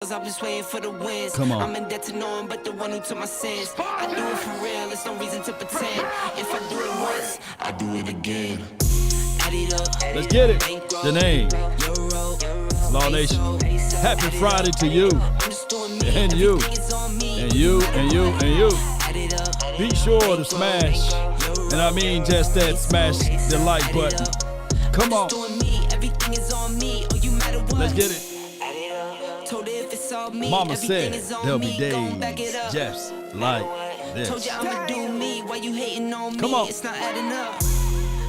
I'm just waiting for the wins. Come on. I'm in debt to no one but the one who took my sins. I do it for real, there's no reason to pretend. If I do it once, I do it again. Add it up, Let's get it. The name. Law Nation. Happy Friday to you. And you. And you, and you, and you. Be sure to smash. And I mean just that, smash the like button. Come on. Let's get it. Mama said there'll be days just like this. Come on. It's not adding up.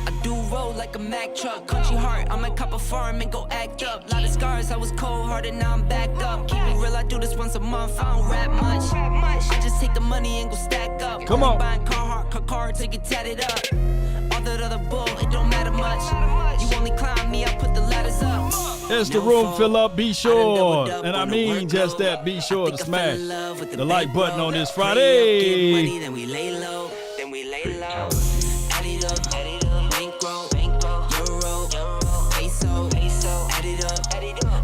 I do roll like a Mack truck, country heart. I might cop a farm and go act up. Lot of scars, I was cold-hearted, now I'm backed up. Keep it real, I do this once a month. I don't rap much. I just take the money and go stack up. Come on. Buying car till you tatted up. All that other bull, it don't matter much. You only climb me, I put the ladders up. As the room fill up, be sure, and I mean just that, be sure to smash the like button on this Friday. Then we lay low.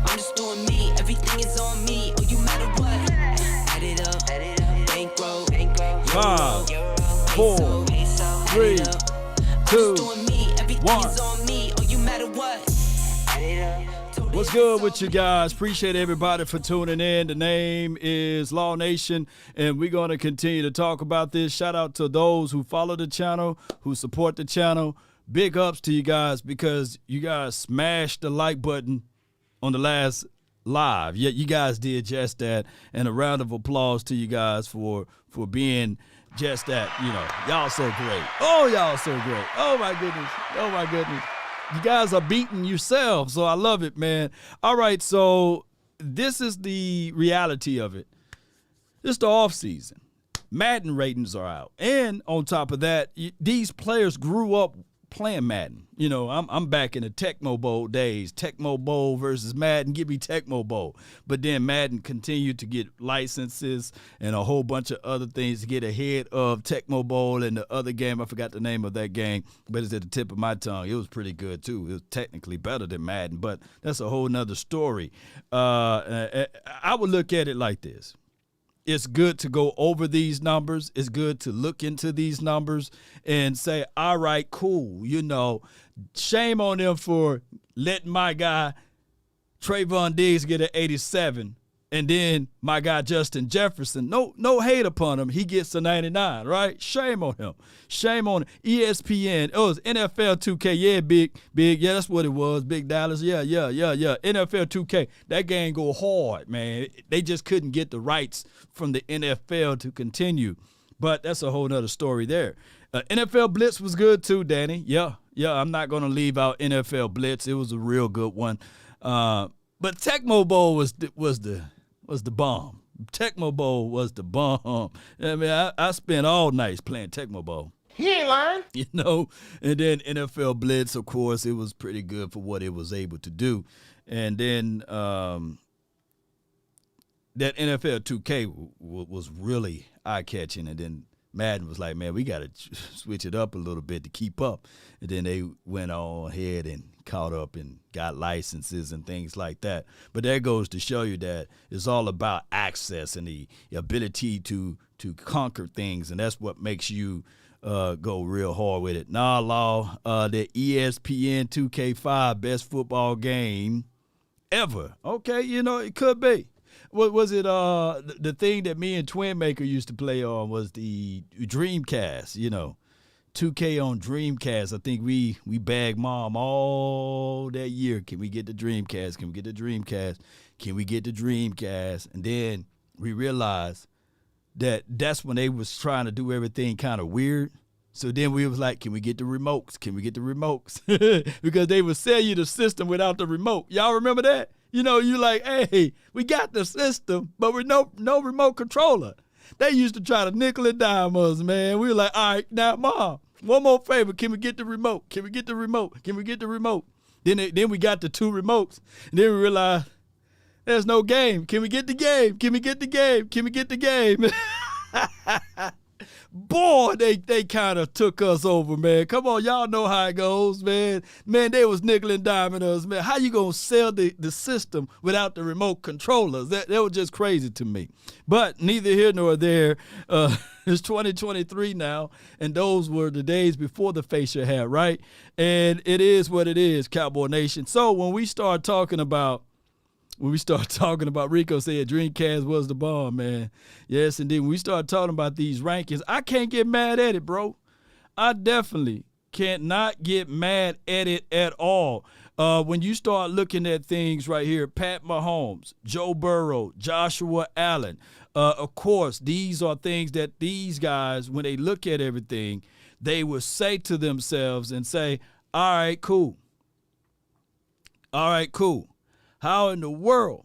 I'm just doing me, everything is on me. Oh, you matter what? Add it up, bankroll. 5, 4, 3, 2, 1. Oh, you matter what? What's good with you guys? Appreciate everybody for tuning in. The name is Law Nation, and we're going to continue to talk about this. Shout out to those who follow the channel, who support the channel. Big ups to you guys because you guys smashed the like button on the last live. Yeah, you guys did just that, and a round of applause to you guys for being just that. You know, y'all so great. Oh, y'all so great. Oh, my goodness. Oh, my goodness. You guys are beating yourselves, so I love it, man. All right, so this is the reality of it. It's the off season. Madden ratings are out. And on top of that, these players grew up playing Madden. You know, I'm back in the Tecmo Bowl days. Tecmo Bowl versus Madden. Give me Tecmo Bowl. But then Madden continued to get licenses and a whole bunch of other things to get ahead of Tecmo Bowl and the other game. I forgot the name of that game, but it's at the tip of my tongue. It was pretty good, too. It was technically better than Madden, but that's a whole nother story. I would look at it like this. It's good to go over these numbers. It's good to look into these numbers and say, all right, cool. You know, shame on them for letting my guy Trayvon Diggs get an 87. And then my guy Justin Jefferson, no hate upon him. He gets a 99, right? Shame on him. Shame on him. ESPN. Oh, it was NFL 2K. Yeah, big. Yeah, that's what it was. Big Dallas. Yeah. NFL 2K. That game go hard, man. They just couldn't get the rights from the NFL to continue. But that's a whole nother story there. NFL Blitz was good too, Danny. Yeah. I'm not going to leave out NFL Blitz. It was a real good one. But Tecmo Bowl was the bomb. Tecmo Bowl was the bomb. I mean, I spent all nights playing Tecmo Bowl. He ain't lying. You know, and then NFL Blitz, of course, it was pretty good for what it was able to do. And then that NFL 2K was really eye-catching. And then Madden was like, man, we got to switch it up a little bit to keep up. And then they went on ahead and caught up and got licenses and things like that. But that goes to show you that it's all about access and the ability to conquer things, and that's what makes you go real hard with it. Nah, Law, the ESPN 2K5 best football game ever. Okay, you know, it could be. What was it? The thing that me and Twin Maker used to play on was the Dreamcast, you know. 2K on Dreamcast. I think we bagged Mom all that year. Can we get the Dreamcast? Can we get the Dreamcast? Can we get the Dreamcast? And then we realized that's when they was trying to do everything kind of weird. So then we was like, can we get the remotes? Can we get the remotes? Because they would sell you the system without the remote. Y'all remember that? You know, you like, hey, we got the system, but with no remote controller. They used to try to nickel and dime us, man. We were like, all right, now, Mom, one more favor. Can we get the remote? Can we get the remote? Can we get the remote? Then we got the two remotes. And then we realized there's no game. Can we get the game? Can we get the game? Can we get the game? Boy, they kind of took us over, man. Come on, y'all know how it goes, man. Man, they was nickel and diming us, man. How you going to sell the system without the remote controllers? That was just crazy to me. But neither here nor there. It's 2023 now, and those were the days before the facial hair, right? And it is what it is, Cowboy Nation. So when we start talking about Rico said Dreamcast was the bomb, man. Yes, indeed. When we start talking about these rankings, I can't get mad at it, bro. I definitely cannot get mad at it at all. When you start looking at things right here, Pat Mahomes, Joe Burrow, Joshua Allen, of course, these are things that these guys, when they look at everything, they will say to themselves and say, all right, cool. All right, cool. How in the world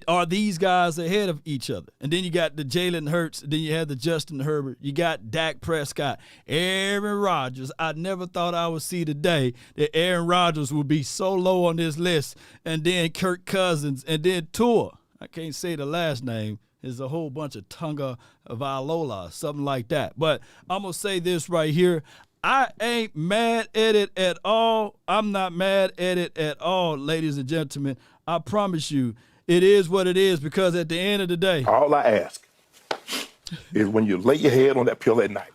are these guys ahead of each other? And then you got the Jalen Hurts, then you had the Justin Herbert, you got Dak Prescott, Aaron Rodgers. I never thought I would see the day that Aaron Rodgers would be so low on this list, and then Kirk Cousins, and then Tua. I can't say the last name. There's a whole bunch of Tunga Vailoa, something like that. But I'm going to say this right here. I ain't mad at it at all. I'm not mad at it at all, ladies and gentlemen. I promise you, it is what it is, because at the end of the day, all I ask is when you lay your head on that pillow at night,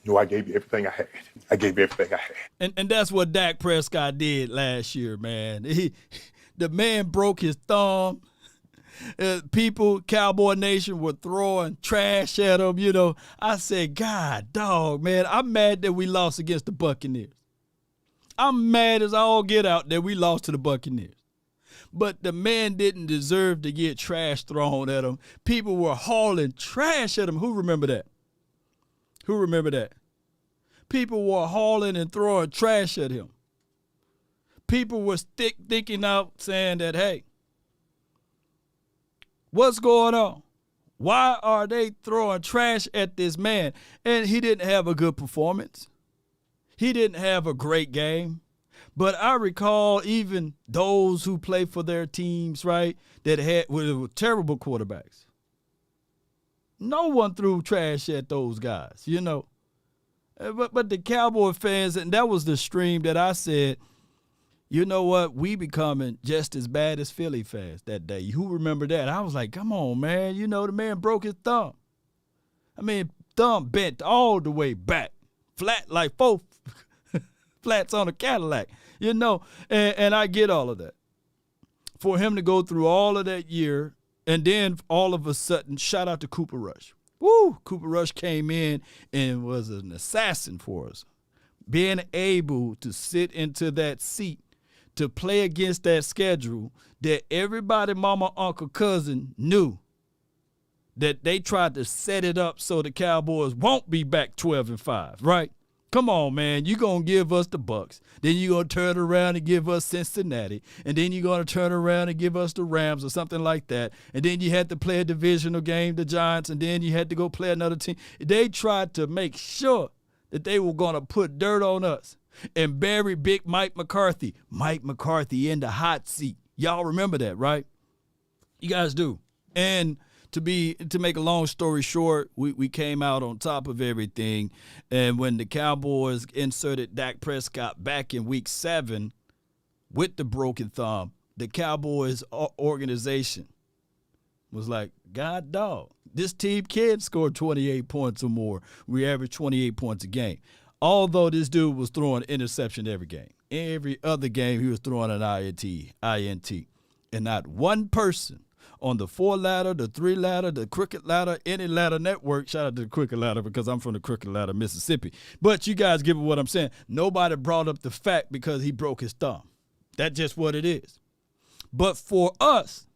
you know, I gave you everything I had. I gave you everything I had. And that's what Dak Prescott did last year, man. The man broke his thumb. People, Cowboy Nation, were throwing trash at him. You know, I said, God, dog, man, I'm mad that we lost against the Buccaneers. I'm mad as all get out that we lost to the Buccaneers. But the man didn't deserve to get trash thrown at him. People were hauling trash at him. Who remember that? Who remember that? People were hauling and throwing trash at him. People were thinking out saying that, hey, what's going on? Why are they throwing trash at this man? And he didn't have a good performance. He didn't have a great game. But I recall even those who play for their teams, right, that were terrible quarterbacks. No one threw trash at those guys, you know. But the Cowboy fans, and that was the stream that I said, you know what? We becoming just as bad as Philly fans that day. Who remember that? I was like, come on, man. You know, the man broke his thumb. I mean, thumb bent all the way back. Flat like 4 flats on a Cadillac. You know, and I get all of that. For him to go through all of that year, and then all of a sudden, shout out to Cooper Rush. Woo! Cooper Rush came in and was an assassin for us. Being able to sit into that seat to play against that schedule that everybody, mama, uncle, cousin knew that they tried to set it up so the Cowboys won't be back 12-5, right? Come on, man. You're going to give us the Bucks. Then you're going to turn around and give us Cincinnati. And then you're going to turn around and give us the Rams or something like that. And then you had to play a divisional game, the Giants, and then you had to go play another team. They tried to make sure that they were going to put dirt on us and bury big Mike McCarthy. Mike McCarthy in the hot seat. Y'all remember that, right? You guys do. And to make a long story short, we came out on top of everything. And when the Cowboys inserted Dak Prescott back in week 7 with the broken thumb, the Cowboys organization was like, God dog, this team can score 28 points or more. We average 28 points a game. Although this dude was throwing interception every game. Every other game he was throwing an INT. And not one person on the 4-ladder, the 3-ladder, the Crooked Ladder, any ladder network. Shout out to the Crooked Ladder because I'm from the Crooked Ladder, Mississippi. But you guys get what I'm saying. Nobody brought up the fact because he broke his thumb. That's just what it is. But for us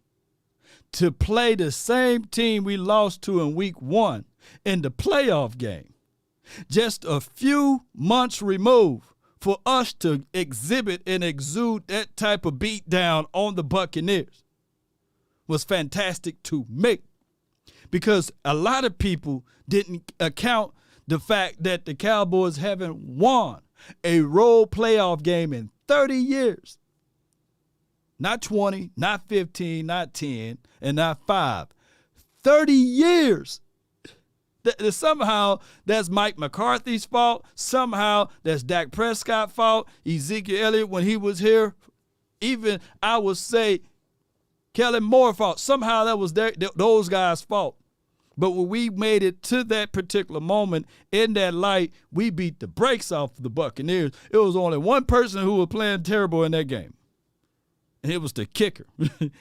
to play the same team we lost to in week 1 in the playoff game, just a few months removed, for us to exhibit and exude that type of beatdown on the Buccaneers was fantastic to me, because a lot of people didn't account the fact that the Cowboys haven't won a road playoff game in 30 years. Not 20, not 15, not 10, and not 5. 30 years. Somehow that's Mike McCarthy's fault. Somehow that's Dak Prescott's fault. Ezekiel Elliott when he was here. Even I would say Kellen Moore's fault. Somehow that was those guys' fault. But when we made it to that particular moment in that light, we beat the brakes off the Buccaneers. It was only one person who was playing terrible in that game. And it was the kicker.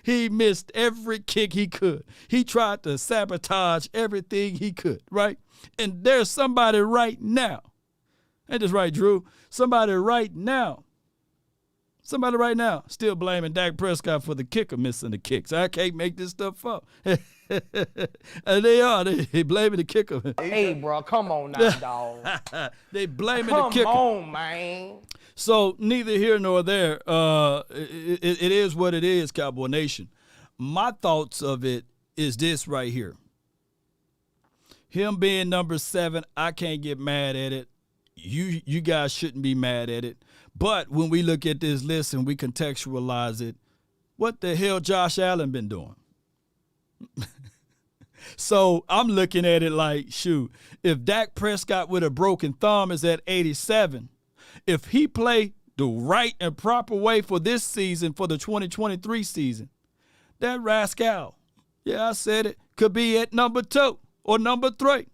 He missed every kick he could. He tried to sabotage everything he could, right? And there's somebody right now. Ain't this right, Drew? Somebody right now still blaming Dak Prescott for the kicker missing the kicks. I can't make this stuff up. And they are. They blaming the kicker. Hey, bro, come on now, dog. They blaming the kicker. Come on, man. So neither here nor there. It is what it is, Cowboy Nation. My thoughts of it is this right here. Him being number 7, I can't get mad at it. You guys shouldn't be mad at it. But when we look at this list and we contextualize it, what the hell Josh Allen been doing? So I'm looking at it like, shoot, if Dak Prescott with a broken thumb is at 87, if he played the right and proper way for this season, for the 2023 season, that rascal, yeah, I said it, could be at number 2 or number 3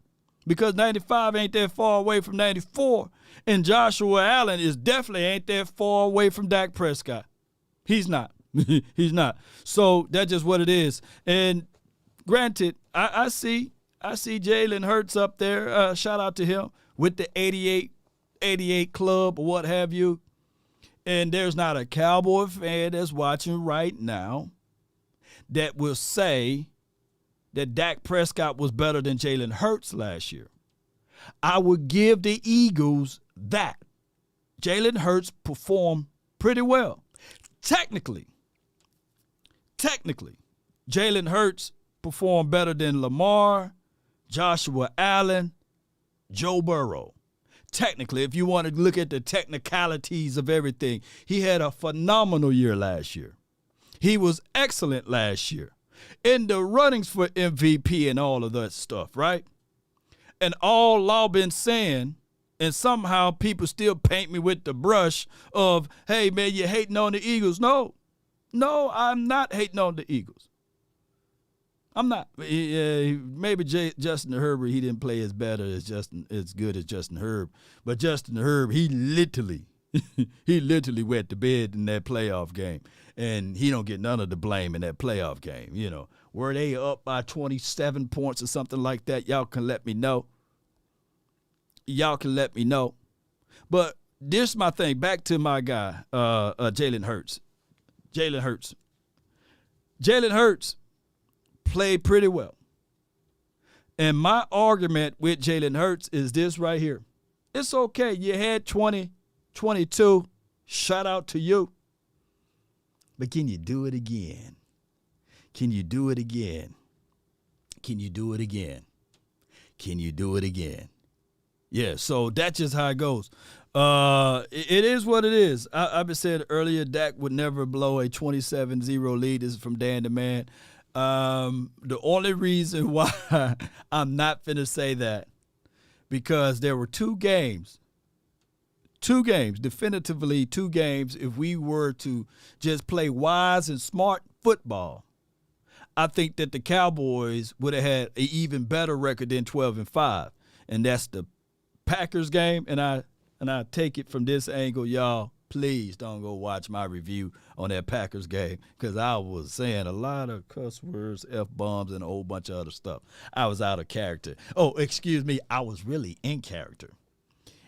because 95 ain't that far away from 94. And Joshua Allen is definitely ain't that far away from Dak Prescott. He's not. He's not. So that's just what it is. And granted, I see Jalen Hurts up there. Shout out to him with the 88 club or what have you. And there's not a Cowboy fan that's watching right now that will say that Dak Prescott was better than Jalen Hurts last year. I would give the Eagles that. Jalen Hurts performed pretty well. Technically, Jalen Hurts performed better than Lamar, Joshua Allen, Joe Burrow. Technically, if you want to look at the technicalities of everything, he had a phenomenal year last year. He was excellent last year. In the runnings for MVP and all of that stuff, right? And all I've been saying, and somehow people still paint me with the brush of, hey, man, you're hating on the Eagles. No, I'm not hating on the Eagles. I'm not. Maybe Justin Herbert, he didn't play as good as Justin Herbert. But Justin Herbert, he literally wet the bed in that playoff game. And he don't get none of the blame in that playoff game. You know, were they up by 27 points or something like that? Y'all can let me know. But this is my thing. Back to my guy, Jalen Hurts. Jalen Hurts played pretty well. And my argument with Jalen Hurts is this right here. It's okay. You had 20, 22. Shout out to you. But can you do it again? Can you do it again? Can you do it again? Can you do it again? Yeah, so that's just how it goes. It is what it is. I've been saying earlier, Dak would never blow a 27-0 lead. This is from Dan the Man. The only reason why I'm not finna say that, because there were two games, definitively two games, if we were to just play wise and smart football, I think that the Cowboys would have had an even better record than 12-5. And that's the Packers game. And I take it from this angle, y'all. Please don't go watch my review on that Packers game, because I was saying a lot of cuss words, F-bombs, and a whole bunch of other stuff. I was out of character. Oh, excuse me, I was really in character.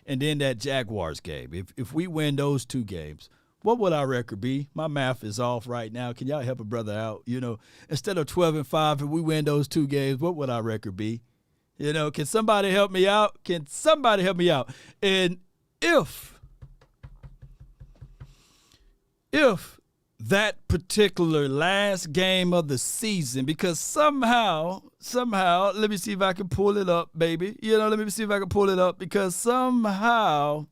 And then that Jaguars game. If we win those two games, what would our record be? My math is off right now. Can y'all help a brother out? You know, instead of 12-5, if we win those two games, what would our record be? You know, can somebody help me out? And if that particular last game of the season, because somehow, let me see if I can pull it up, baby. You know, let me see if I can pull it up, because somehow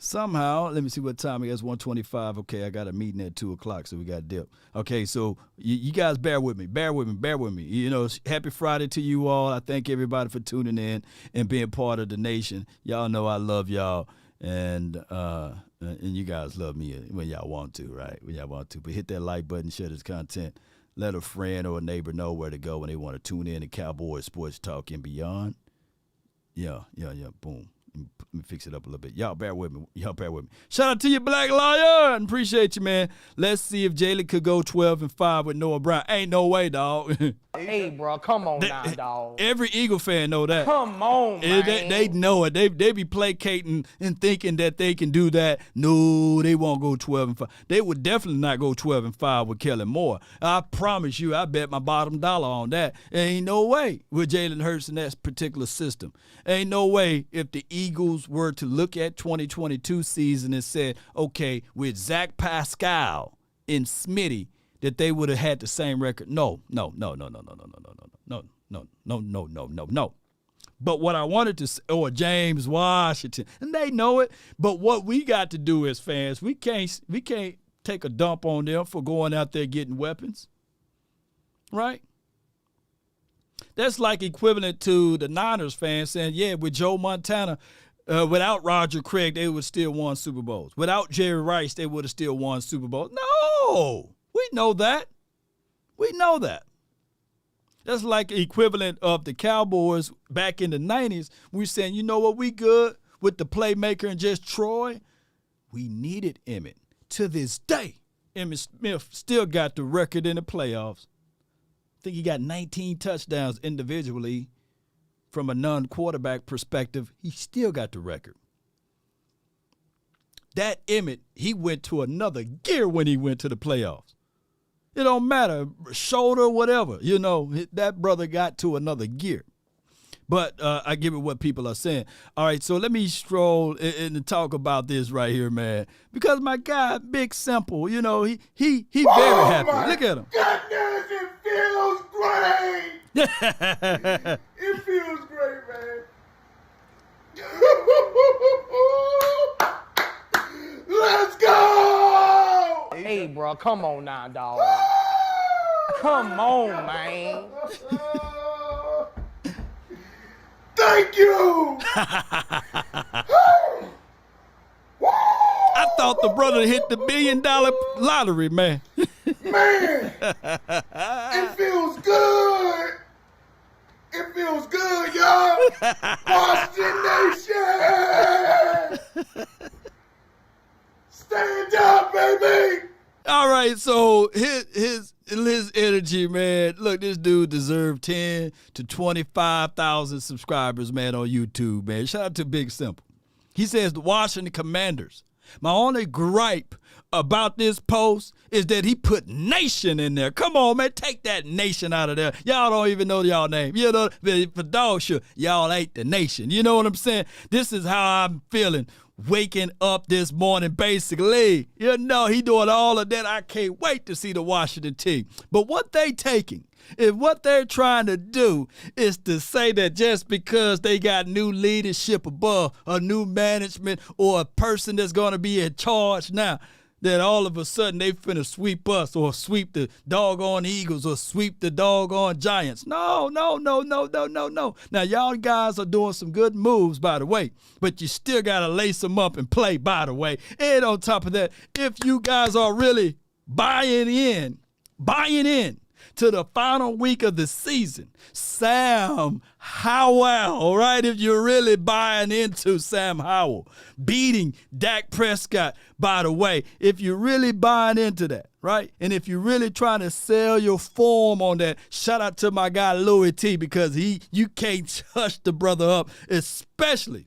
Somehow, let me see what time it is. 1:25. Okay, I got a meeting at 2 o'clock, so we got to dip. Okay, so you guys bear with me. You know, happy Friday to you all. I thank everybody for tuning in and being part of the nation. Y'all know I love y'all, and you guys love me when y'all want to, right? When y'all want to. But hit that like button, share this content. Let a friend or a neighbor know where to go when they want to tune in to Cowboys Sports Talk and beyond. Yeah, boom. Let me fix it up a little bit. Y'all bear with me. Shout out to you, Black Lion. Appreciate you, man. Let's see if Jalen could go 12-5 with Noah Brown. Ain't no way, dog. Hey, bro, come on now, dog. Every Eagle fan know that. Come on, man. They know it. They be placating and thinking that they can do that. No, they won't go 12-5. They would definitely not go 12-5 with Kellen Moore. I promise you, I bet my bottom dollar on that. Ain't no way with Jalen Hurts in that particular system. Ain't no way if the Eagles were to look at 2022 season and said, okay, with Zach Pascal and Smitty, that they would have had the same record. No. But what I wanted to say, or James Washington, and they know it. But what we got to do as fans, we can't take a dump on them for going out there getting weapons, right? That's like equivalent to the Niners fans saying, yeah, with Joe Montana, without Roger Craig, they would still won Super Bowls. Without Jerry Rice, they would have still won Super Bowls. No, we know that. That's like the equivalent of the Cowboys back in the 90s. We're saying, you know what, we good with the playmaker and just Troy. We needed Emmett. To this day, Emmitt Smith still got the record in the playoffs. I think he got 19 touchdowns individually. From a non-quarterback perspective, he still got the record. That Emmett, he went to another gear when he went to the playoffs. It don't matter, shoulder, whatever. You know, that brother got to another gear. But I give it what people are saying. All right, so let me stroll and talk about this right here, man. Because my guy, Big Simple, you know, he very happy. Look at him. Goodness, it feels great. It feels great, man. Let's go! Hey, bro, come on now, dog. Come on, man. Thank you! I thought the brother hit the $1 billion lottery, man. Man, it feels good. It feels good, y'all. Boston Nation! Stand up, baby! All right, so his energy, man. Look, this dude deserved 10 to 25,000 subscribers, man, on YouTube, man. Shout out to Big Simple. He says the Washington Commanders. My only gripe about this post is that he put nation in there. Come on, man, take that nation out of there. Y'all don't even know y'all name. You know, for dog sure, y'all ain't the nation. You know what I'm saying? This is how I'm feeling waking up this morning, basically. You know, he doing all of that. I can't wait to see the Washington team. But what they taking, if what they're trying to do is to say that just because they got new leadership above, a new management, or a person that's going to be in charge now, that all of a sudden they finna sweep us or sweep the doggone Eagles or sweep the doggone Giants. No. Now, y'all guys are doing some good moves, by the way, but you still got to lace them up and play, by the way. And on top of that, if you guys are really buying in to the final week of the season, Sam Howell, all right? If you're really buying into Sam Howell beating Dak Prescott, by the way, if you're really buying into that, right? And if you're really trying to sell your form on that, shout out to my guy Louis T, because you can't hush the brother up, especially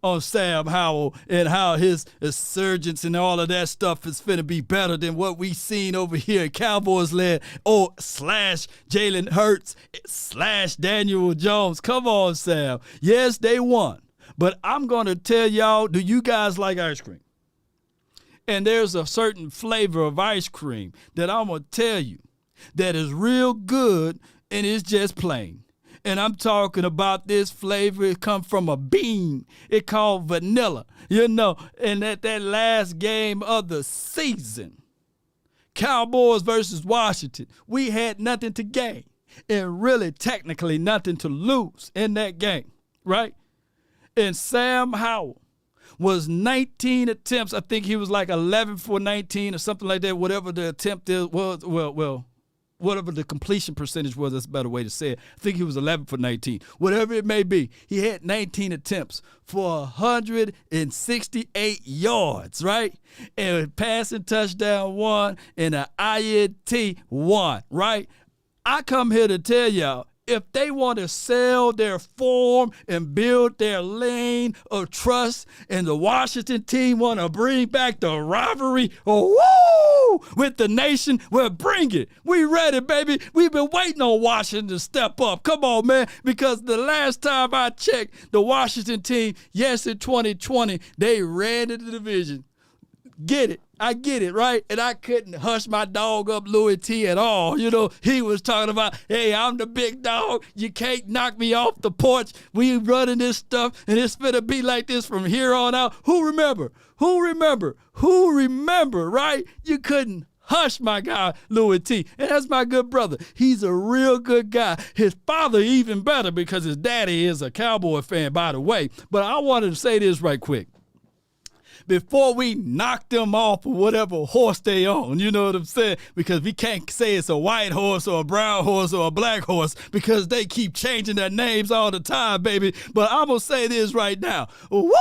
on Sam Howell and how his Insurgence and all of that stuff is finna be better than what we seen over here at Cowboys land or / Jalen Hurts / Daniel Jones. Come on, Sam. Yes, they won. But I'm going to tell y'all, do you guys like ice cream? And there's a certain flavor of ice cream that I'm going to tell you that is real good and it's just plain. And I'm talking about this flavor. It come from a bean. It called vanilla, And at that last game of the season, Cowboys versus Washington, we had nothing to gain and really technically nothing to lose in that game, right? And Sam Howell was 19 attempts. I think he was like 11 for 19 or something like that, whatever the attempt was. Well, whatever the completion percentage was, that's a better way to say it. I think he was 11 for 19. Whatever it may be, he had 19 attempts for 168 yards, right? And a passing touchdown 1 and an INT 1, right? I come here to tell y'all, if they want to sell their form and build their lane of trust, and the Washington team want to bring back the rivalry, with the nation, well, bring it. We ready, baby. We've been waiting on Washington to step up. Come on, man, because the last time I checked, the Washington team, yes, in 2020, they ran into the division. Get it. I get it, right? And I couldn't hush my dog up, Louis T, at all. He was talking about, hey, I'm the big dog. You can't knock me off the porch. We running this stuff, and it's going to be like this from here on out. Who remember, right? You couldn't hush my guy, Louis T. And that's my good brother. He's a real good guy. His father even better because his daddy is a Cowboy fan, by the way. But I wanted to say this right quick. Before we knock them off of whatever horse they on, you know what I'm saying? Because we can't say it's a white horse or a brown horse or a black horse because they keep changing their names all the time, baby. But I'm going to say this right now. Woo!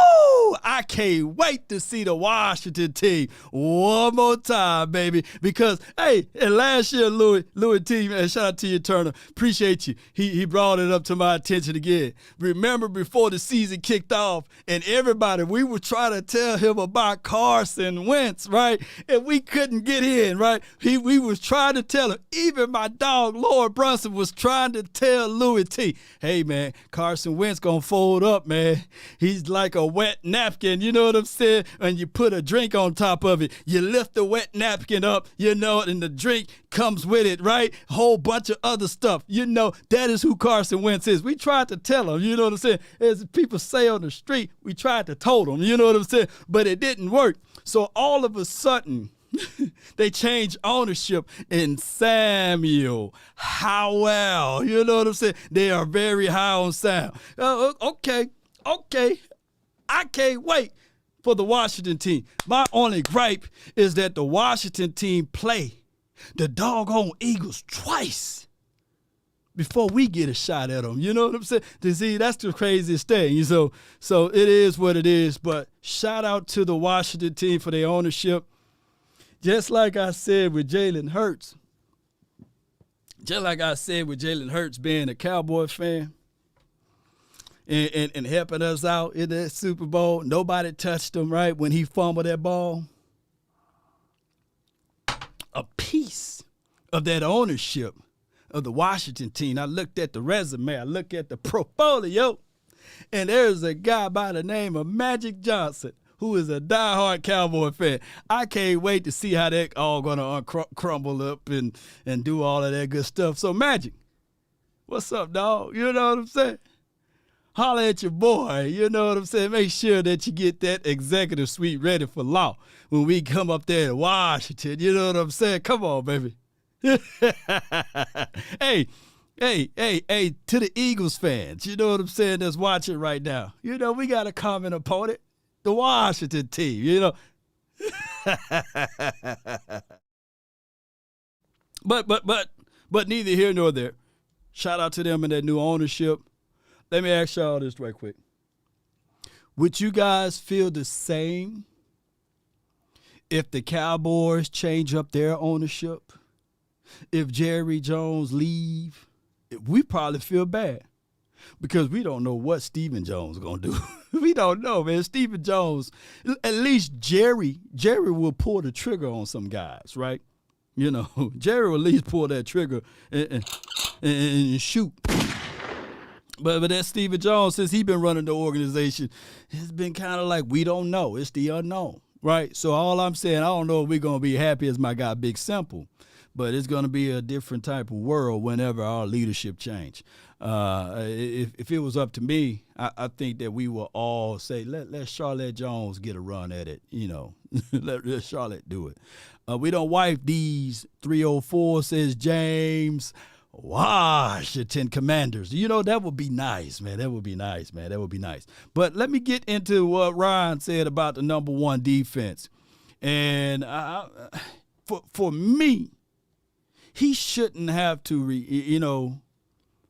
I can't wait to see the Washington team one more time, baby. Because, hey, and last year, Louis T, man, shout out to you, Turner. Appreciate you. He brought it up to my attention again. Remember before the season kicked off and everybody, we were trying to tell him about Carson Wentz, right? And we couldn't get in, right? We was trying to tell him. Even my dog, Lord Brunson, was trying to tell Louis T, hey, man, Carson Wentz gonna fold up, man. He's like a wet napkin, you know what I'm saying? And you put a drink on top of it. You lift the wet napkin up, and the drink comes with it, right? A whole bunch of other stuff. That is who Carson Wentz is. We tried to tell him, you know what I'm saying? As people say on the street, we tried to told him, you know what I'm saying? But it didn't work. So all of a sudden, they changed ownership in Samuel Howell. You know what I'm saying? They are very high on Sam. Okay. I can't wait for the Washington team. My only gripe is that the Washington team play the doggone Eagles twice before we get a shot at them. You know what I'm saying? See, that's the craziest thing. So it is what it is. But shout out to the Washington team for their ownership. Just like I said with Jalen Hurts. Being a Cowboy fan and helping us out in that Super Bowl. Nobody touched him, right, when he fumbled that ball. A piece of that ownership of the Washington team. I looked at the resume. I looked at the portfolio. And there's a guy by the name of Magic Johnson who is a diehard Cowboy fan. I can't wait to see how that all going to crumble up and do all of that good stuff. So, Magic, what's up, dog? You know what I'm saying? Holler at your boy. You know what I'm saying? Make sure that you get that executive suite ready for law when we come up there in Washington. You know what I'm saying? Come on, baby. Hey, to the Eagles fans, you know what I'm saying, that's watching right now. We got a common opponent, the Washington team, But neither here nor there. Shout out to them and their new ownership. Let me ask y'all this right quick. Would you guys feel the same if the Cowboys change up their ownership? If Jerry Jones leave? We probably feel bad because we don't know what Stephen Jones is going to do. We don't know, man. Stephen Jones, at least Jerry will pull the trigger on some guys, right? Jerry will at least pull that trigger and shoot. But that Stephen Jones, since he's been running the organization, it's been kind of like we don't know. It's the unknown, right? So all I'm saying, I don't know if we're going to be happy as my guy Big Simple. but it's going to be a different type of world whenever our leadership change. If it was up to me, I think that we will all say, let Charlotte Jones get a run at it. Let Charlotte do it. We don't wipe these 304, says James. Washington Commanders. That would be nice, man. That would be nice. But let me get into what Ryan said about the number one defense. And for me, he shouldn't have to,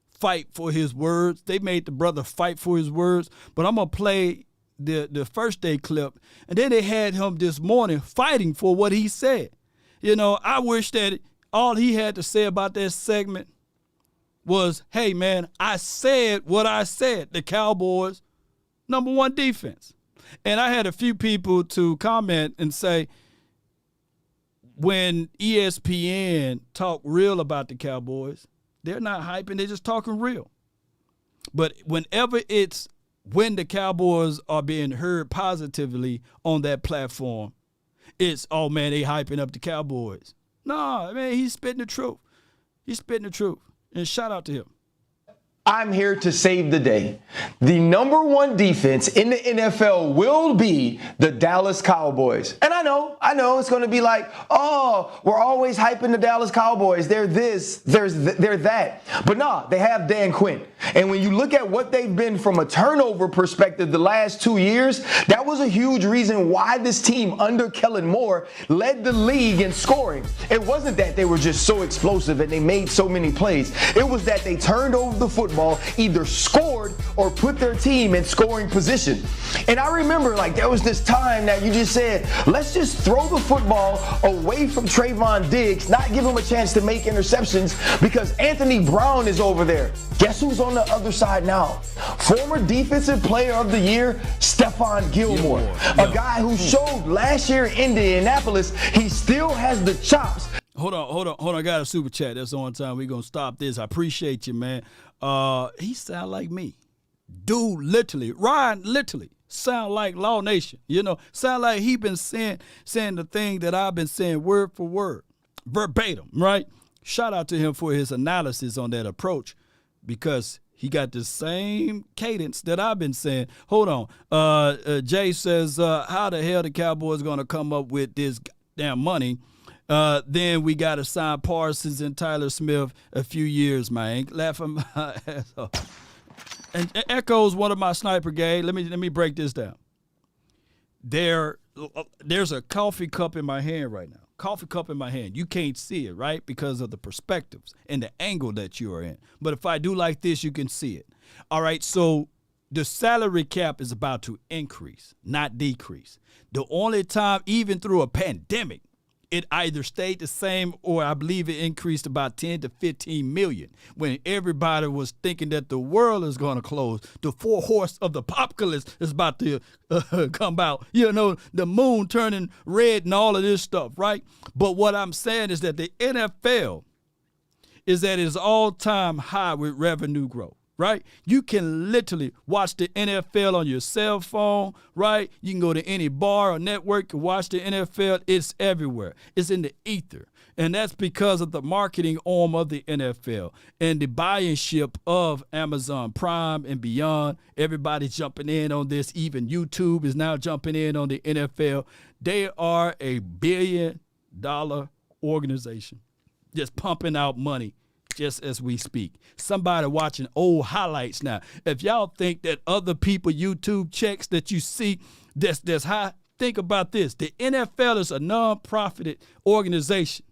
fight for his words. They made the brother fight for his words. But I'm going to play the first day clip. And then they had him this morning fighting for what he said. I wish that all he had to say about that segment was, hey, man, I said what I said. The Cowboys, number one defense. And I had a few people to comment and say, when ESPN talk real about the Cowboys, they're not hyping, they're just talking real. But whenever it's when the Cowboys are being heard positively on that platform, it's, oh, man, they hyping up the Cowboys. No, man, he's spitting the truth. And shout out to him. I'm here to save the day. The number one defense in the NFL will be the Dallas Cowboys. And I know it's going to be like, oh, we're always hyping the Dallas Cowboys. They're this, they're that. But nah, they have Dan Quinn. And when you look at what they've been from a turnover perspective the last 2 years, that was a huge reason why this team under Kellen Moore led the league in scoring. It wasn't that they were just so explosive and they made so many plays. It was that they turned over the football, either scored or put their team in scoring position. And I remember, there was this time that you just said, let's just throw the football away from Trayvon Diggs, not give him a chance to make interceptions because Anthony Brown is over there. Guess who's on the other side now? Former Defensive Player of the Year, Stephon Gilmore. A guy who showed last year in Indianapolis he still has the chops. Hold on. I got a super chat that's on time. We're going to stop this. I appreciate you, man. He sound like me. Dude, Ryan literally sound like Law Nation. Sound like he been saying the thing that I've been saying word for word, verbatim, right? Shout out to him for his analysis on that approach because he got the same cadence that I've been saying. Hold on. Jay says, how the hell the Cowboys going to come up with this damn money? Then we got to sign Parsons and Tyler Smith a few years, man. Laughing my ass off. And echoes one of my sniper game. Let me break this down. There's a coffee cup in my hand right now. Coffee cup in my hand. You can't see it, right? Because of the perspectives and the angle that you are in. But if I do like this, you can see it. All right, so the salary cap is about to increase, not decrease. The only time, even through a pandemic, it either stayed the same or I believe it increased about 10 to 15 million when everybody was thinking that the world is going to close. The four horse of the apocalypse is about to come out. The moon turning red and all of this stuff, right? But what I'm saying is that the NFL is at its all-time high with revenue growth. Right? You can literally watch the NFL on your cell phone, right? You can go to any bar or network and watch the NFL. It's everywhere. It's in the ether. And that's because of the marketing arm of the NFL and the buy-in ship of Amazon Prime and beyond. Everybody's jumping in on this. Even YouTube is now jumping in on the NFL. They are a $1 billion organization just pumping out money just as we speak. Somebody watching old highlights now. If y'all think that other people YouTube checks that you see that's high, think about this. The NFL is a non-profited organization.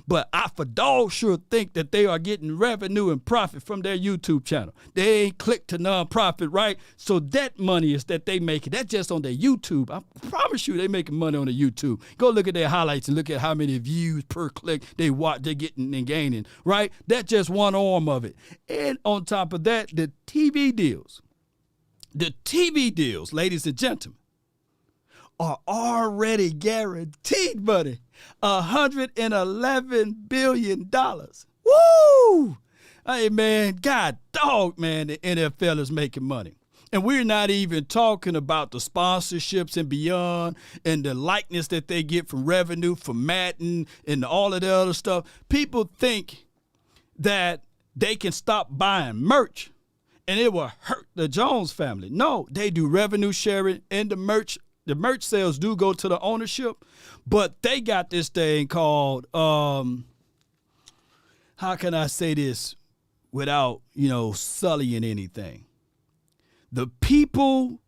But I for dog sure think that they are getting revenue and profit from their YouTube channel. They ain't clicked to non-profit, right? So that money is that they making. That's just on their YouTube. I promise you they making money on the YouTube. Go look at their highlights and look at how many views per click they're getting and gaining, right? That's just one arm of it. And on top of that, the TV deals, ladies and gentlemen, are already guaranteed, buddy. $111 billion. Woo! Hey, man, God dog, man, the NFL is making money. And we're not even talking about the sponsorships and beyond and the likeness that they get from revenue, from Madden and all of the other stuff. People think that they can stop buying merch and it will hurt the Jones family. No, they do revenue sharing, and the merch sales do go to the ownership, but they got this thing called, how can I say this without, sullying anything? The people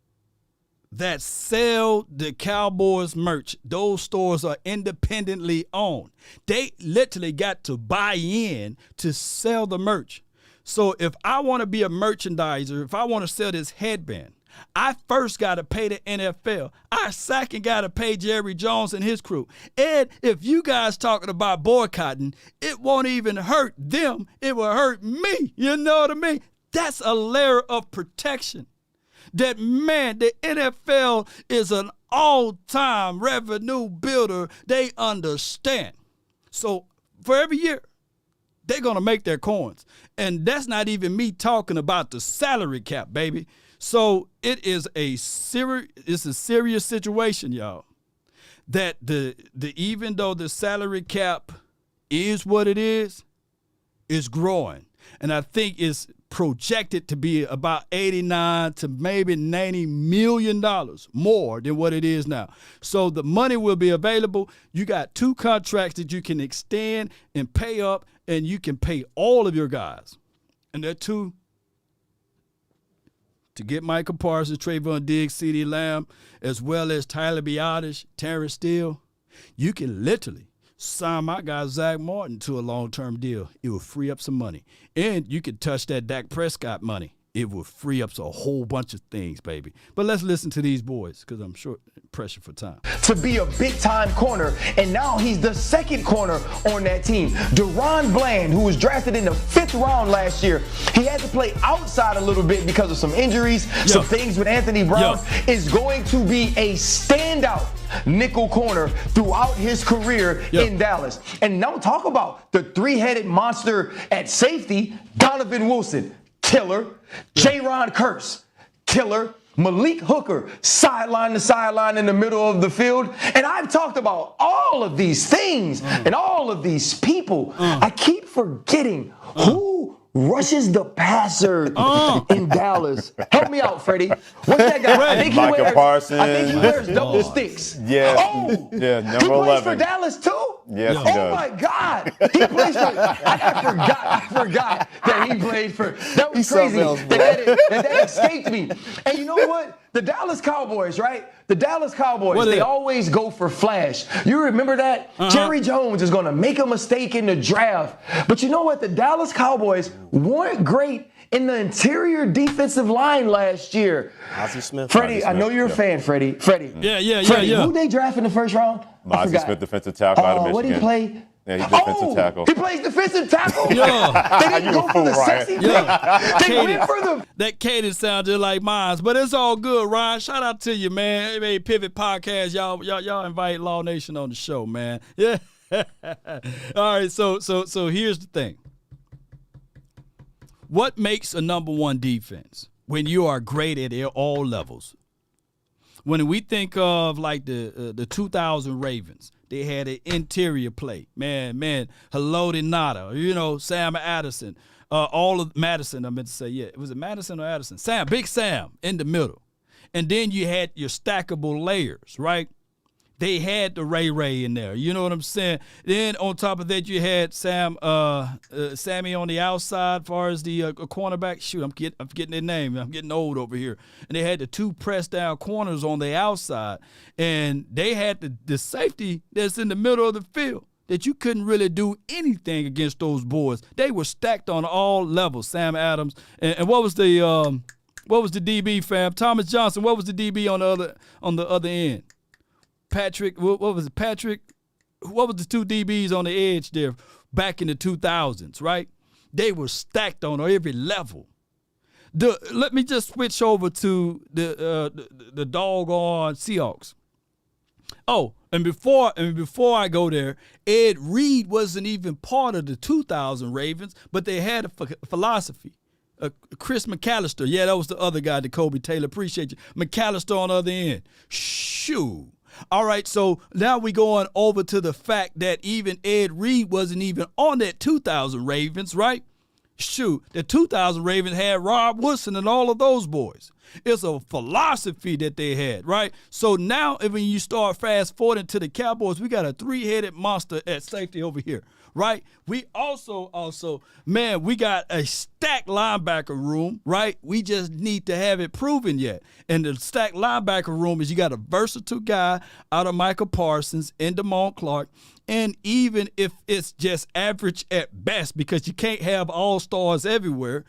that sell the Cowboys merch, those stores are independently owned. They literally got to buy in to sell the merch. So if I want to be a merchandiser, if I want to sell this headband, I first got to pay the NFL. I second got to pay Jerry Jones and his crew. And if you guys talking about boycotting, it won't even hurt them. It will hurt me. You know what I mean? That's a layer of protection. That, man, the NFL is an all-time revenue builder. They understand. So for every year, they're going to make their coins. And that's not even me talking about the salary cap, baby. So it is a serious situation, y'all. That even though the salary cap is what it is growing. And I think it's projected to be about $89 to maybe $90 million more than what it is now. So the money will be available. You got 2 contracts that you can extend and pay up, and you can pay all of your guys. And they're 2 to get Michael Parsons, Trayvon Diggs, CeeDee Lamb, as well as Tyler Biadasz, Terrence Steele. You can literally sign my guy Zach Martin to a long-term deal. It will free up some money. And you can touch that Dak Prescott money. It will free up a whole bunch of things, baby. But let's listen to these boys, because I'm short pressure for time. To be a big-time corner, and now he's the second corner on that team. Deron Bland, who was drafted in the 5th round last year, he had to play outside a little bit because of some injuries, some things with Anthony Brown, is going to be a standout nickel corner throughout his career in Dallas. And now talk about the 3-headed monster at safety, Donovan Wilson, killer. Jaron Curse, killer. Malik Hooker, sideline to sideline in the middle of the field. And I've talked about all of these things and all of these people. I keep forgetting who rushes the passer in Dallas. Help me out, Freddie. What's that guy? I think he wears double sticks. Yeah. Oh, yeah, number he plays 11. for Dallas too? Yes, he does. Oh my God. He plays for I forgot that he played for. That was crazy. That escaped me. And you know what? The Dallas Cowboys, right? The Dallas Cowboys, they always go for flash. You remember that? Jerry Jones is going to make a mistake in the draft. But you know what? The Dallas Cowboys weren't great in the interior defensive line last year. Ozzie Smith. Freddie, I know you're a fan, Freddie. Freddie. Yeah. Who they draft in the first round? Ozzie Smith, defensive tackle out of Michigan. What did he play? Yeah, he's defensive tackle. He plays defensive tackle? Yeah. They didn't go for the sexy pick. They went for the... That cadence sounds just like mine, but it's all good, Ryan. Shout out to you, man. Hey, Pivot Podcast, y'all invite Law Nation on the show, man. Yeah. All right, so here's the thing. What makes a number 1 defense when you are great at all levels? When we think of like the 2000 Ravens, they had an interior play. Man, Haloti Ngata, Sam Addison, all of Madison, I meant to say, was it Madison or Addison? Big Sam in the middle. And then you had your stackable layers, right? They had the Ray in there. You know what I'm saying? Then on top of that, you had Sammy on the outside as far as the cornerback. Shoot, I'm forgetting their name. I'm getting old over here. And they had the 2 pressed down corners on the outside. And they had the safety that's in the middle of the field that you couldn't really do anything against those boys. They were stacked on all levels. Sam Adams. And what was the DB, fam? Thomas Johnson. What was the DB on the other end? Patrick, what was it? Patrick, what was the 2 DBs on the edge there back in the 2000s, right? They were stacked on every level. Let me just switch over to the doggone Seahawks. Oh, and before I go there, Ed Reed wasn't even part of the 2000 Ravens, but they had a philosophy. Chris McAllister. Yeah, that was the other guy, Jacoby Taylor. Appreciate you. McAllister on the other end. Shoo. All right, so now we going over to the fact that even Ed Reed wasn't even on that 2000 Ravens, right? Shoot, the 2000 Ravens had Rob Woodson and all of those boys. It's a philosophy that they had, right? So now when you start fast forwarding to the Cowboys, we got a three-headed monster at safety over here, right? We also, man, we got a stacked linebacker room, right? We just need to have it proven yet. And the stacked linebacker room is you got a versatile guy out of Michael Parsons and Damone Clark. And even if it's just average at best, because you can't have all-stars everywhere,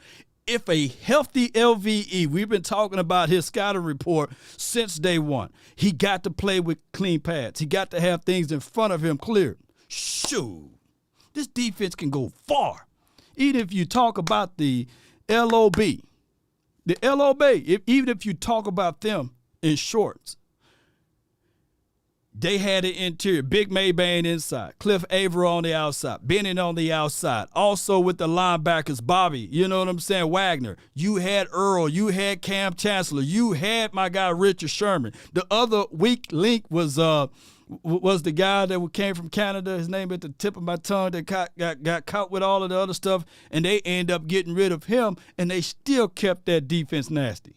if a healthy LVE, we've been talking about his scouting report since day one, he got to play with clean pads. He got to have things in front of him clear. Shoo. This defense can go far. Even if you talk about the LOB, even if you talk about them in shorts, they had an interior, Big Maybane inside, Cliff Averill on the outside, Bennett on the outside. Also with the linebackers, Bobby, you know what I'm saying, Wagner. You had Earl, you had Cam Chancellor, you had my guy Richard Sherman. The other weak link was the guy that came from Canada. His name at the tip of my tongue that got caught with all of the other stuff, and they end up getting rid of him, and they still kept that defense nasty.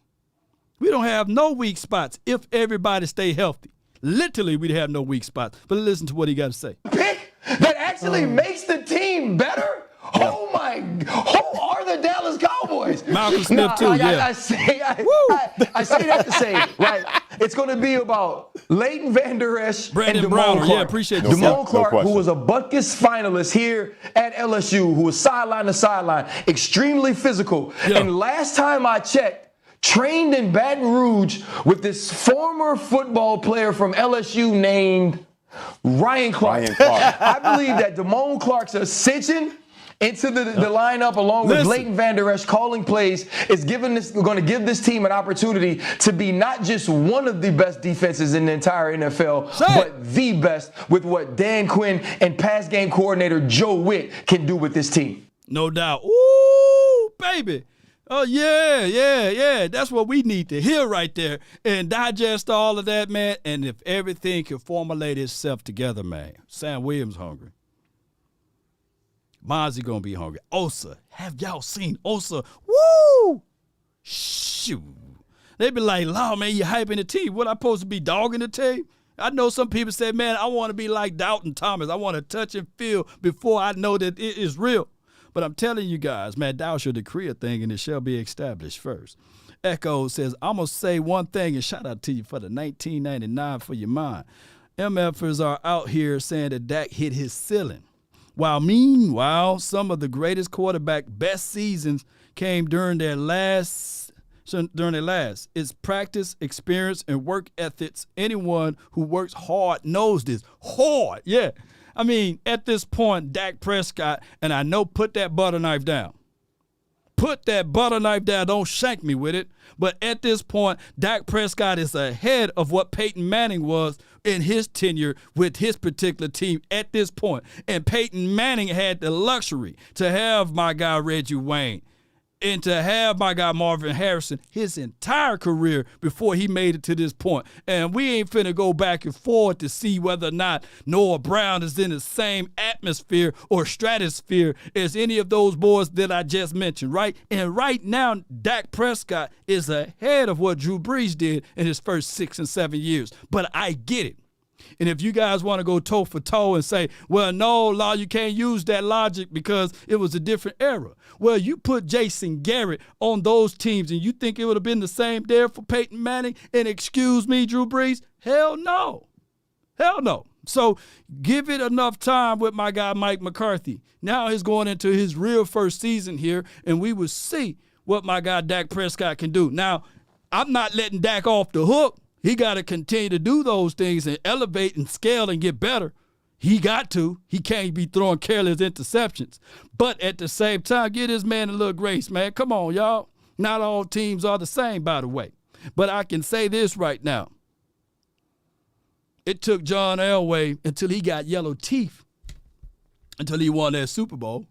We don't have no weak spots if everybody stay healthy. Literally, we'd have no weak spots. But listen to what he got to say. Pick that actually makes the team better? Oh, my. Who are the Dallas Cowboys? Malcolm Smith, too, I say that to say, right, it's going to be about Leighton Vander Esch Brandon and Damone Browner. Clark. Yeah, appreciate you. Damone Clark, no who question. was a Butkus finalist here at LSU, who was sideline to sideline, extremely physical. Yeah. And last time I checked, trained in Baton Rouge with this former football player from LSU named Ryan Clark. I believe that Damone Clark's ascension into the lineup along with Leighton Vander Esch calling plays is going to give this team an opportunity to be not just one of the best defenses in the entire NFL, but the best with what Dan Quinn and pass game coordinator Joe Witt can do with this team. No doubt. Ooh, baby. Oh, yeah. That's what we need to hear right there and digest all of that, man. And if everything can formulate itself together, man. Sam Williams hungry. Mozzie going to be hungry. Osa. Have y'all seen Osa? Woo! Shoot. They be like, "Law, man, you hyping the team. What, I supposed to be dogging the team?" I know some people say, man, I want to be like Dalton Thomas. I want to touch and feel before I know that it is real. But I'm telling you guys, man, thou shall decree a thing and it shall be established first. Echo says, I'm going to say one thing and shout out to you for the 1999 for your mind. MFers are out here saying that Dak hit his ceiling. While meanwhile, some of the greatest quarterback best seasons came during their last. It's practice, experience, and work ethics. Anyone who works hard knows this. Hard, yeah. I mean, at this point, Dak Prescott, and I know, put that butter knife down. Put that butter knife down. Don't shank me with it. But at this point, Dak Prescott is ahead of what Peyton Manning was in his tenure with his particular team at this point. And Peyton Manning had the luxury to have my guy Reggie Wayne and to have my guy Marvin Harrison his entire career before he made it to this point. And we ain't finna go back and forth to see whether or not Noah Brown is in the same atmosphere or stratosphere as any of those boys that I just mentioned, right? And right now, Dak Prescott is ahead of what Drew Brees did in his first 6 and 7 years. But I get it. And if you guys want to go toe for toe and say, well, no, Law, you can't use that logic because it was a different era. Well, you put Jason Garrett on those teams and you think it would have been the same there for Peyton Manning and excuse me, Drew Brees? Hell no. Hell no. So give it enough time with my guy Mike McCarthy. Now he's going into his real first season here, and we will see what my guy Dak Prescott can do. Now, I'm not letting Dak off the hook. He got to continue to do those things and elevate and scale and get better. He got to. He can't be throwing careless interceptions. But at the same time, give this man a little grace, man. Come on, y'all. Not all teams are the same, by the way. But I can say this right now. It took John Elway until he got yellow teeth, until he won that Super Bowl.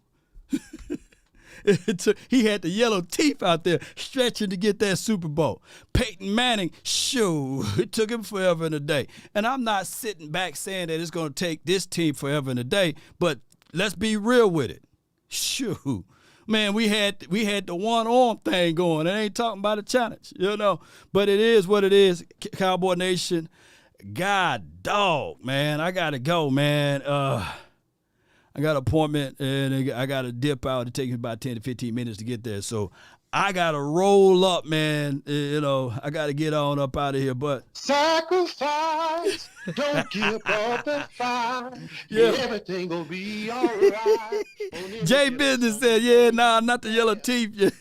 He had the yellow teeth out there stretching to get that Super Bowl. Peyton Manning, it took him forever and a day. And I'm not sitting back saying that it's going to take this team forever and a day, but let's be real with it. Man, we had the one-arm thing going. I ain't talking about a challenge, But it is what it is, Cowboy Nation. God dog, man. I got to go, man. I got an appointment, and I got to dip out. It takes me about 10 to 15 minutes to get there. So I got to roll up, man. I got to get on up out of here. But sacrifice, don't give up and fight. Yeah. Everything will be all right. Jay Business said, not the yellow teeth.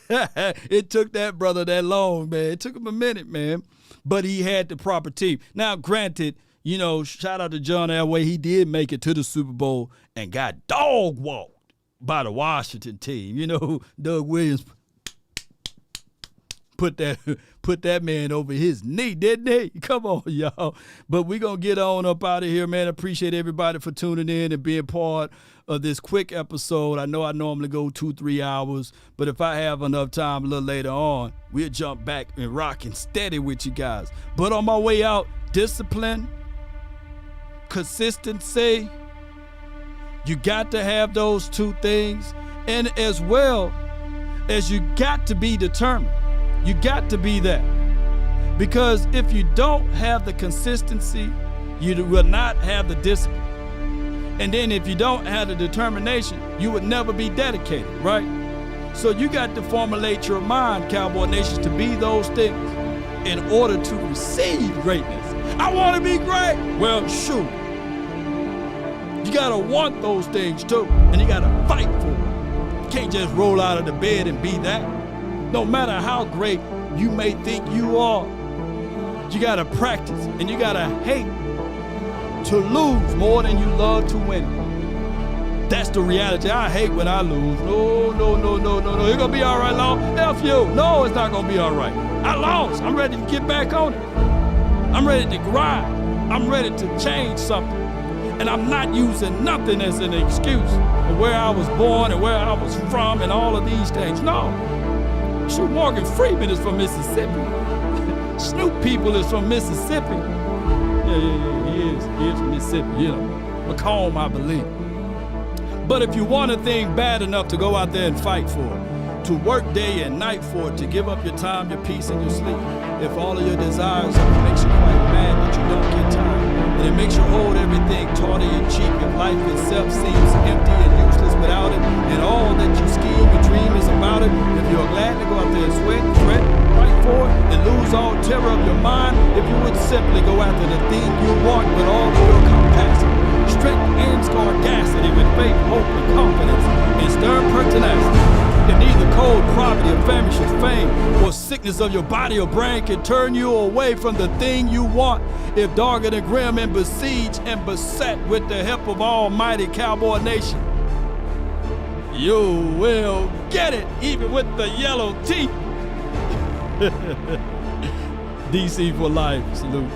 It took that brother that long, man. It took him a minute, man. But he had the proper teeth. Now, granted, shout out to John Elway. He did make it to the Super Bowl and got dog walked by the Washington team. Doug Williams put that man over his knee, didn't he? Come on, y'all. But we're going to get on up out of here, man. Appreciate everybody for tuning in and being part of this quick episode. I know I normally go 2-3 hours, but if I have enough time a little later on, we'll jump back and rock and steady with you guys. But on my way out, discipline, consistency, you got to have those two things, and as well as you got to be determined. You got to be that, because if you don't have the consistency, you will not have the discipline. And then if you don't have the determination, you would never be dedicated, right? So you got to formulate your mind, Cowboy Nation, to be those things in order to receive greatness. I want to be great. Well, shoot. You got to want those things too, and you got to fight for it. You can't just roll out of the bed and be that. No matter how great you may think you are, you got to practice, and you got to hate to lose more than you love to win. That's the reality. I hate when I lose. No. It's going to be all right, Law. F you. No, it's not going to be all right. I lost. I'm ready to get back on it. I'm ready to grind. I'm ready to change something. And I'm not using nothing as an excuse of where I was born and where I was from and all of these things. No. Shoot, Morgan Freeman is from Mississippi. Snoop People is from Mississippi. Yeah, he is from Mississippi, Macomb, I believe. But if you want a thing bad enough to go out there and fight for it, to work day and night for it, to give up your time, your peace, and your sleep, if all of your desires makes you quite mad that you don't get time, and it makes you hold everything tawny and cheap, if life itself seems empty and useless without it, and all that you scheme and dream is about it, if you're glad to go out there and sweat, fret, fight for it, and lose all terror of your mind, if you would simply go after the thing you want with all of your capacity, strength and scarcity, with faith, hope, and confidence, and stern pertinacity. If neither cold poverty or famish of fame or sickness of your body or brain can turn you away from the thing you want, if dogged and grim and besieged and beset with the help of Almighty Cowboy Nation, you will get it, even with the yellow teeth. DC for life. Salute.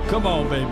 Come on, baby.